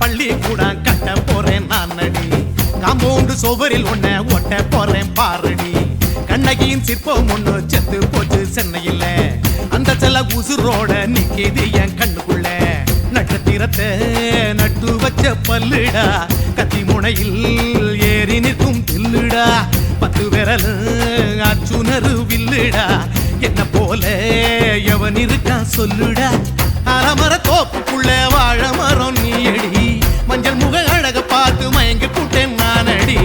பள்ளி கூட கட்ட போறேன் நான் நடி காம்பவுண்டு சோவரில் ஒன்ன ஒட்ட போறேன் பாரடி கண்ணகியின் சிற்பம் ஒண்ணு செத்து போச்சு சென்னையில் அந்த செல்ல உசுரோட நிக்கிது என் கண்ணுக்குள்ள நட்சத்திரத்தை நட்டு வச்ச பல்லுடா கத்தி முனையில் ஏறி நிற்கும் தில்லுடா 10 விரல் அச்சுணரு வில்லுடா என்ன போல எவன் இருக்கான் சொல்லுடா அலமர தோப்புக்குள்ள வாழ மரம் நீயடி மஞ்சள் முக அழக பார்த்து மயங்கி புட்டேன் நானடி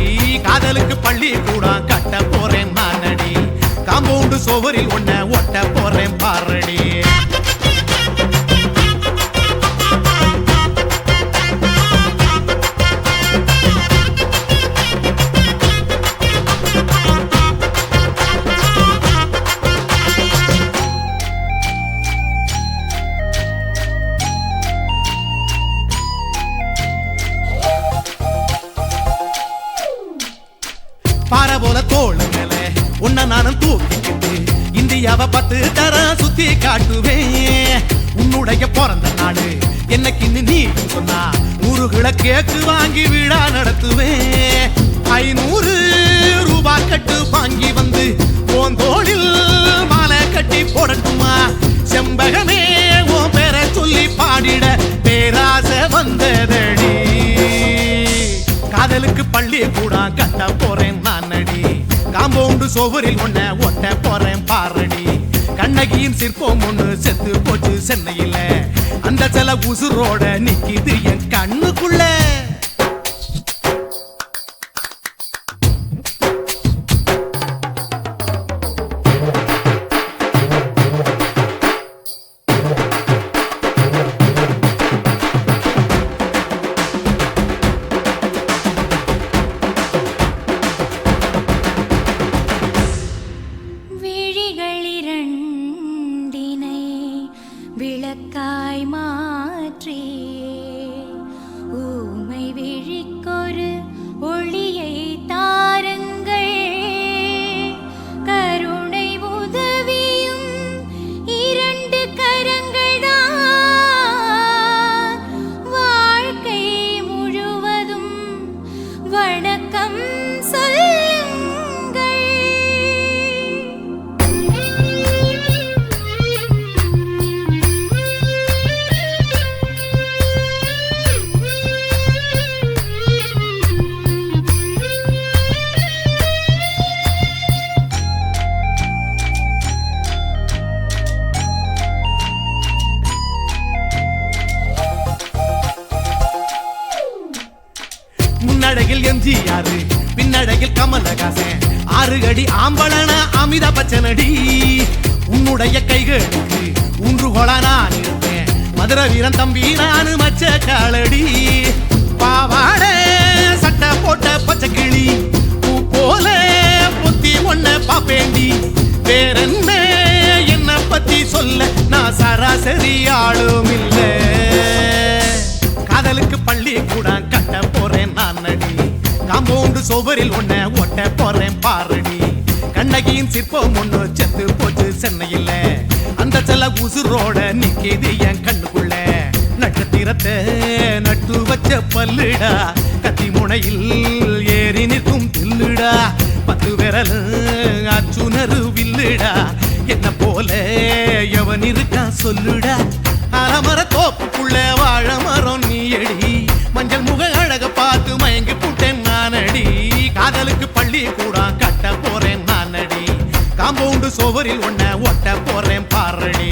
காதலுக்கு பள்ளி கூட கட்ட போறேன் நானடி காம்பவுண்டு சோவரில் ஒன்ன ஒட்ட போறேன் பாரடி பாறை போல தோள் மேல உன்ன நானும் தூக்கிக்கிட்டு இந்தியாவை 10 தரம் சுத்தி காட்டுவேன் உன்னுடைய பிறந்த நாடு என்னைக்கு நீ சொன்னா 100 கிலோ கேக்கு வாங்கி விழா நடத்துவேன் 500 ரூபாய் கட்டு வாங்கி வந்து உன் தோளில் மாலை கட்டி போடட்டுமா செம்பகமே உன் பேரை சொல்லி பாடிட பேராசை வந்ததடி காதலுக்கு பள்ளி கூட கட்ட போறேன் நானடி காம்பவுண்டு சோவரில் ஒன்ன ஒட்ட போறேன் பாரடி கண்ணகியின் சிற்பம் ஒண்ணு செத்து போச்சு சென்னையில் அந்த சில உசுரோட நிக்கிது என் கண்ணுக்குள்ள விளக்காய் மாற்றி ஊமை விழிக்கொரு ஒளியை தாருங்கள் கருணை உதவியும் 2 கரங்கள் தான் வாழ்க்கை முழுவதும் வணக்கம் முன்னடையில் எம்ஜிஆர் பின்னடையில் கமலஹாசன் 6 அடி ஆம்பளன அமிதாப் பச்சனடி உன்னுடைய கைகளுக்கு ஊன்றுகோலா நான் இருப்பேன் மதுரை வீரன் தம்பி நானு மச்ச காலடி பாவாட சட்டை போட்ட பச்சை கிளி பூ போல புத்தி ஒன்ன பாப்பேண்டி வேறென்ன என்ன பத்தி சொல்ல நான் சராசரி ஆளும் இல்ல காதலுக்கு பள்ளி கூட கட்ட போறேன் நான் நடி காம்பவுண்டு சோபரில் ஒன்ன ஒட்ட போறேன் பாரடி கண்ணகியின் சிற்பம் ஒண்ணு செத்து போச்சு சென்னையில் அந்த செல்ல உசுரோட நிக்கிது என் கண்ணுக்குள்ள நட்சத்திரத்தை நட்டு வச்ச பல்லுடா கத்தி முனையில் ஏறி நிற்கும் தில்லுடா 10 விரல் அச்சுணரு வில்லுடா என்ன போல எவன் இருக்கா சொல்லுடா அலமர தோப்புக்குள்ள வாழ மரம் நீ அடி மஞ்சள் முக அழக பார்த்து மயங்கி புட்டேன் நானடி காதலுக்கு பள்ளி கூட கட்ட போறேன் நானடி காம்பவுண்டு சோவரில் ஒன்ன ஒட்ட போறேன் பாரடி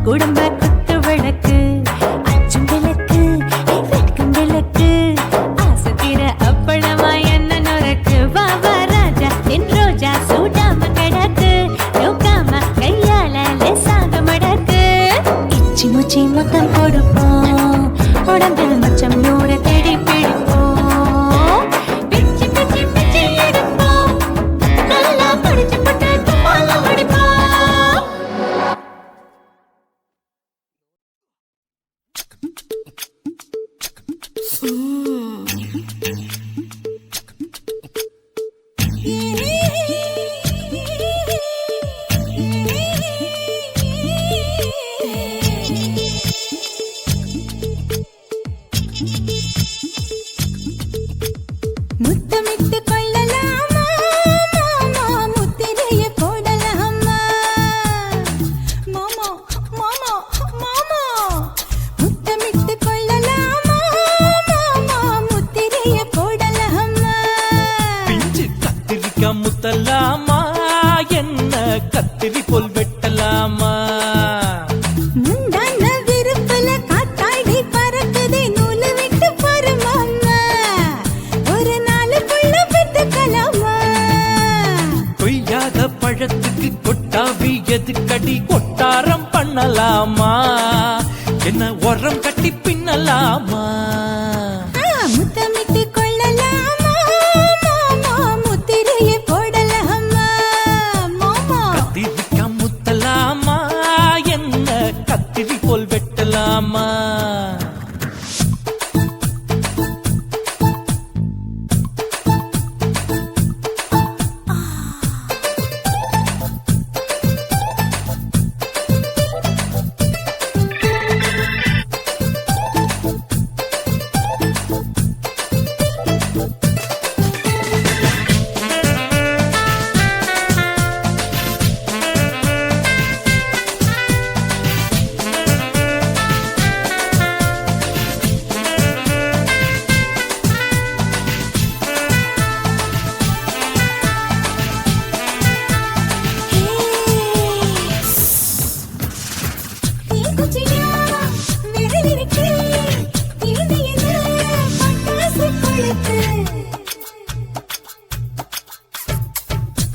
குடும்ப குத்து விளக்கு அச்சும் விளக்கு வெட்கம் பிடிச்சி முத்தம் கொடுப்போம் உடம்பில் மச்சம் நூறு தேடி பிடிப்போம் பிச்சி பிச்சி பிச்சி எடுப்போம் நல்லா படிச்சு பட்டு துப்பால படிப்போம் முத்தமிட்டு கொள்ளலாமா மாமா முத்திரைய போடலாமா மாமா மாமா மாமா முத்தமிட்டு கொள்ளலாமா மாமா முத்திரைய போடலாமா பிஞ்சு கத்திரிக்கா முத்தலாமா என்ன கத்திரி போல் வெட்டலாமா முந்தான விருப்பல காத்தாடி பறக்குதே நூலு விட்டு பாரு மாமா ஒரு நாளுக்குள்ள பெத்துக்கலாமா கொய்யாத பழத்துக்கு கொட்டாவி எதுக்கடி கொட்டாரம் பண்ணலாமா என்ன உரம் கட்டி பின்னலாமா முத்தமிட்டு கொள்ளலாமா மாமா முத்திரைய போடலாமா மாமா கத்திரிக்கா முத்தலாமா என்ன கத்திரி போல் வெட்டலாமா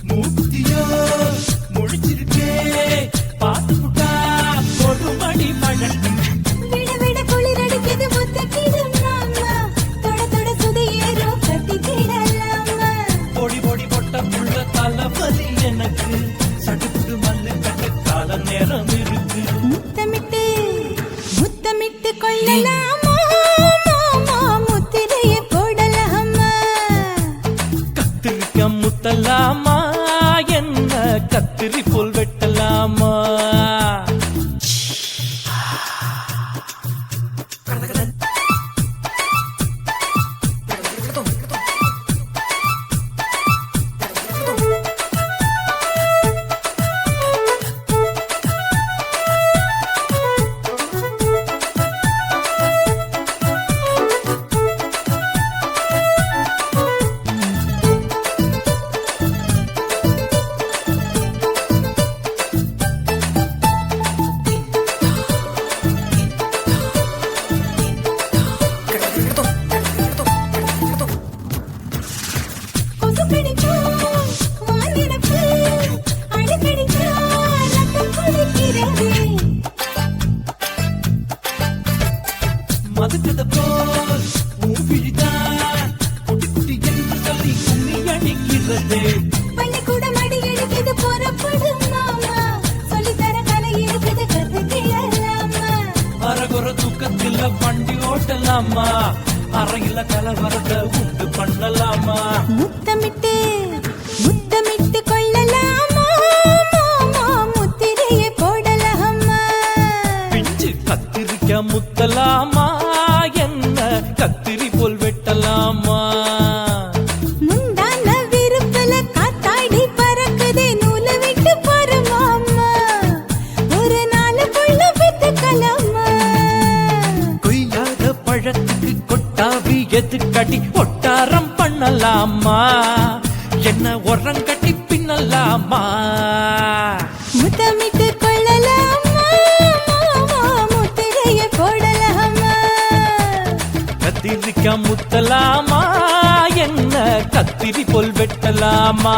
மூக்குத்தியோ முழிச்சிருக்கே பாத்து புட்டா கொடுமடி பழக்கு விட விட குளிரடிக்குது முத்தக்கிடும் மாமா தொட தொட சுதையேறோ கட்டிக்கிடலாமா பொடி பொடி பொட்ட புள்ள தலைவலி எனக்கு சடுக்கு மல்லு கட்ட கால நேரம் இருக்கு முத்தமிட்டு முத்தமிட்டு கொள்ளலாமா மாமா முத்திரைய போடலாமா கத்திரிக்கா முத்தலாமா என்ன கத்திரி போல் வெட்டலாமா கொசு கடிச்சா வானிடப்பு அடிக்கடிச்சா ரத்தம் குளிக்கிறது மதுக்கத போல் ஊபிழிதான் குட்டி குட்டி என்று சொல்லி கும்மி அடிக்கிறது பள்ளிக்கூட மடி எடுக்குது புறப்படும் மாமா சொல்லித்தர கலை இருக்குது கத்துக்கிடலாமா அரகுற தூக்கத்தில் வண்டி ஓட்டலாமா அறையில கலவரத்தை உண்டு பண்ணலாமா முத்தமிட்டு முத்தமிட்டு கொள்ளலாமா மாமா முத்திரைய போடலாமா பிஞ்சு கத்திரிக்கா முத்தலாமா என்ன கத்திரி போல் வெட்டலாமா முந்தான விருப்பல காத்தாடி பறக்குதே நூலு விட்டு பாரு மாமா ஒரு நாளுக்குள்ள பெத்துக்கலாமா கொய்யாத பழத்துக்கு கொட்டாவி எதுக்கடி ஒட்டாரம் பண்ணலாமா என்ன உரம் கட்டி பின்னலாமா முத்தமிட்டு கொள்ளலாமா மாமா முத்திரைய போடலாமா கத்திரிக்கா முத்தலாமா என்ன கத்திரி போல் வெட்டலாமா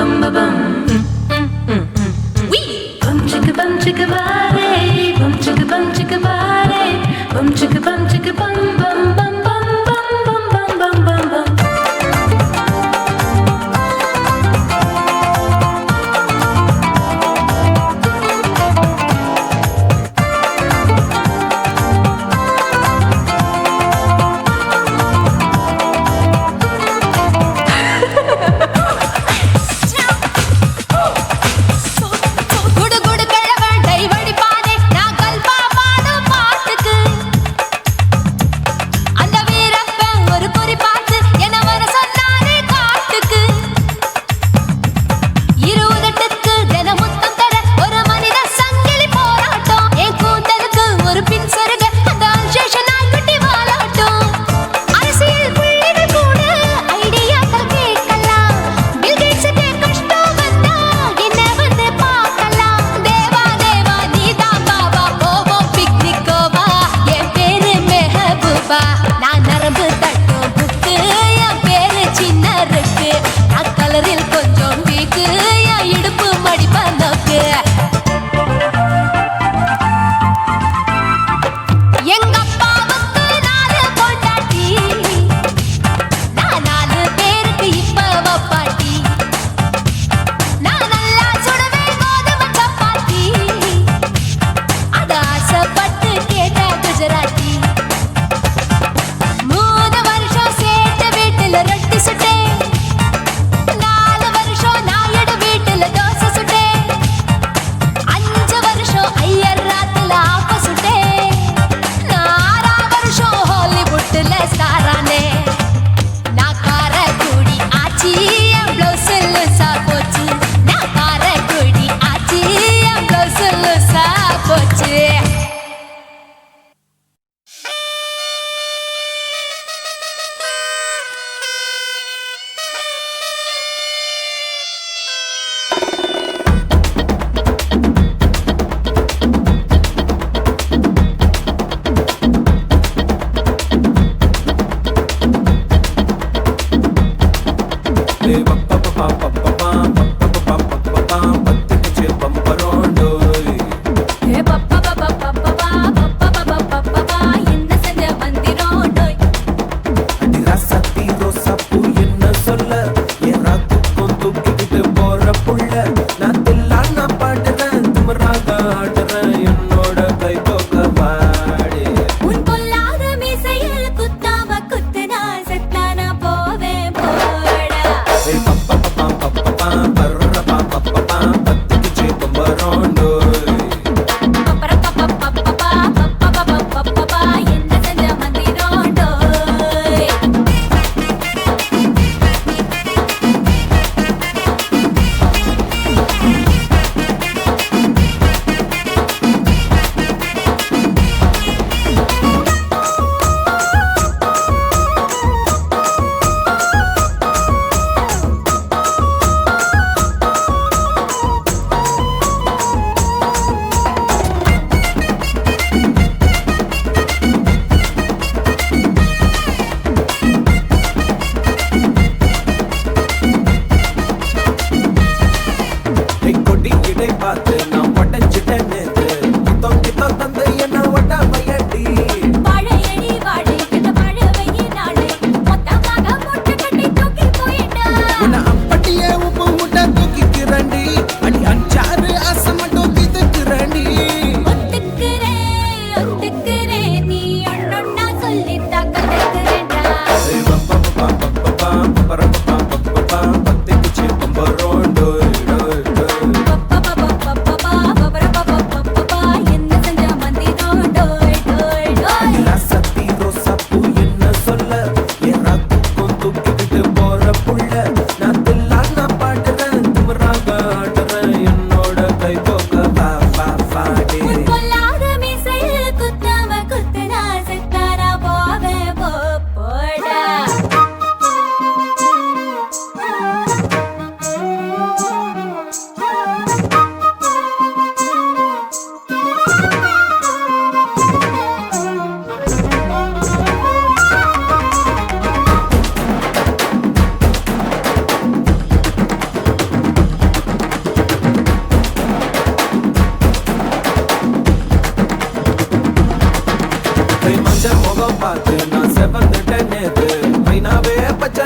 bum ba bum. Wee! Bum chicka body, bum chicka body, bum chicka bum bum bum bum bum bum bum bum bum. குடு குடு கிழவன் டைவடி பானே நான் கல்பா பாடும் பாட்டுக்கு அந்த வீரப்பன் ஒரு பொறி பார்த்து என்ன வர சொன்னானே காட்டுக்கு இருபதெட்டுக்கு தினமுத்தம் தர ஒரு மனித சங்கிலி போராட்டம் என் கூந்தலுக்கு ஒரு பின் சருக அந்த அல்சேஷன் நாய்க்குட்டி வாலாட்டம் அரசியல் புள்ளிகள் கூட ஐடியாக்கள் கேட்கலாம் பில் கேட்ஸ் கஷ்டம் வந்தா என்ன வந்து பார்க்கலாம் தேவா தேவா நீதான் பாபா போவோம் பிக்னிக்கோவா என் பேரு மெஹபூபா நான் நரம்பு தட்டும் புக்கு என் பேரு சின்ன இருக்கு நான் கலரில் கொஞ்சம் வீக்கு என் இடுப்பு மடிப்ப நோக்கு எங்க அப்பாவுக்கு 4 பொண்டாட்டி நான் 4 பேருக்கு இப்ப வப்பாட்டி நான் நல்லா சுடுவேன் கோதுமை சப்பாத்தி அது ஆசைப்பட்டு கேட்ட குஜராத்தி 3 வருஷம் சேர்த்து வீட்டுல ரொட்டி சுட்டேன் 4 வருஷம் நாயுடு வீட்டுல தோசை சுட்டேன் 5 வருஷம் ஐயர் ராத்துல ஆப்ப சுட்டேன் 6 வருஷம் ஹாலிவுட்ல ஸ்டாரானே நான் காரக்குடி ஆச்சி என் ப்ளவுஸ் லூசா போச்சு நான் காரக்குடி ஆச்சி என் ப்ளவுஸ் லூசா போச்சு ஏ பப்பா பப்பா பப்பா பப்பா பப்பா பப்பா என்ன செஞ்ச மந்திரம் டோய் உன் பொல்லாத மீசையில் குத்தாம குத்துனா செத்தானா போவேன் போடா பப்பா என்ன செஞ்ச மந்திரம் டோய் வாழையடி வாழை கிட்ட வாழவை நாளை மொத்தமாக மூட்டை கட்டி தூக்கி போயிட்டா ஒத்துக்கிறேன் நீ ஒன்னொன்னா சொல்லித்தா கத்துக்கிறேன்டா பப்பா என்ன செஞ்ச மந்திரம் பார்த்து நான் செவந்துட்டேன் நேத்து மைனாவே பச்சை